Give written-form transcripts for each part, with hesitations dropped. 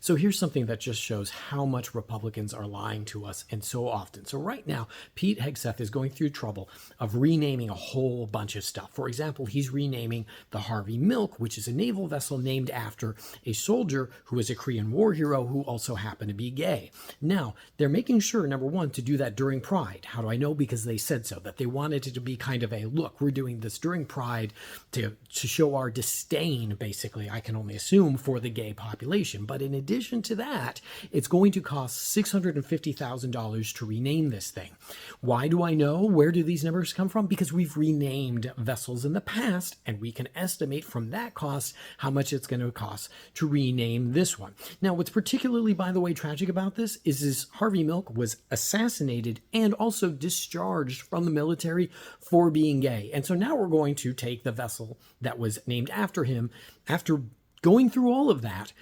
So here's something that just shows how much Republicans are lying to us, and so often. So right now, Pete Hegseth is going through trouble of renaming a whole bunch of stuff. For example, he's renaming the Harvey Milk, which is a naval vessel named after a soldier who was a Korean War hero who also happened to be gay. Now, they're making sure, number one, to do that during Pride. How do I know? Because they said so, that they wanted it to be kind of a, look, we're doing this during Pride to show our disdain, basically, I can only assume, for the gay population. But in addition to that, it's going to cost $650,000 to rename this thing. Why do I know? Where do these numbers come from? Because we've renamed vessels in the past, and we can estimate from that cost how much it's going to cost to rename this one. Now, what's particularly, by the way, tragic about this is Harvey Milk was assassinated and also discharged from the military for being gay. And so now we're going to take the vessel that was named after him after going through all of that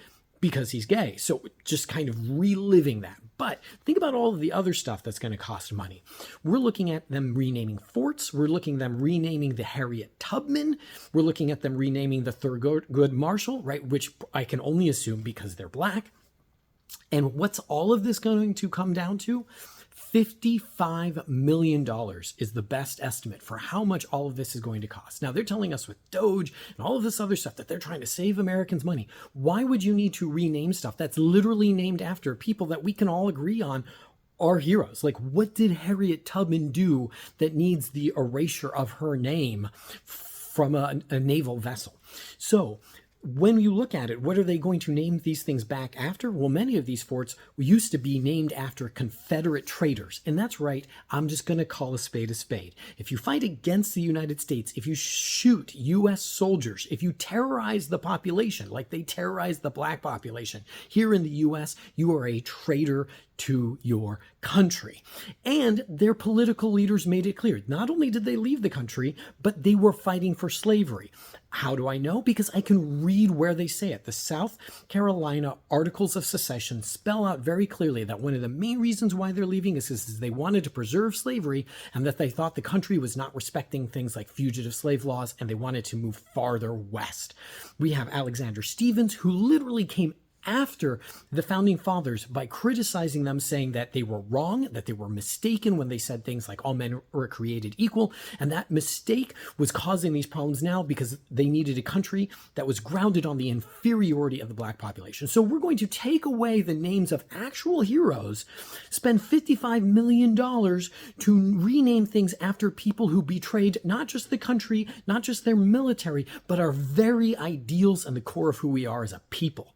because he's gay. So just kind of reliving that. But think about all of the other stuff that's going to cost money. We're looking at them renaming forts. We're looking at them renaming the Harriet Tubman. We're looking at them renaming the Thurgood Marshall, right? Which I can only assume because they're black. And what's all of this going to come down to? $55 million is the best estimate for how much all of this is going to cost. Now, they're telling us with Doge and all of this other stuff that they're trying to save Americans money. Why would you need to rename stuff that's literally named after people that we can all agree on are heroes? Like, what did Harriet Tubman do that needs the erasure of her name from a naval vessel? So when you look at it, what are they going to name these things back after? Well, many of these forts used to be named after Confederate traitors. And that's right, I'm just going to call a spade a spade. If you fight against the United States, if you shoot U.S. soldiers, if you terrorize the population like they terrorized the black population here in the U.S., you are a traitor to your country. And their political leaders made it clear. Not only did they leave the country, but they were fighting for slavery. How do I know? Because I can read where they say it. The South Carolina Articles of Secession spell out very clearly that one of the main reasons why they're leaving is they wanted to preserve slavery and that they thought the country was not respecting things like fugitive slave laws and they wanted to move farther west. We have Alexander Stephens, who literally came after the founding fathers by criticizing them, saying that they were wrong, that they were mistaken when they said things like all men were created equal. And that mistake was causing these problems now because they needed a country that was grounded on the inferiority of the black population. So we're going to take away the names of actual heroes, spend $55 million to rename things after people who betrayed not just the country, not just their military, but our very ideals and the core of who we are as a people.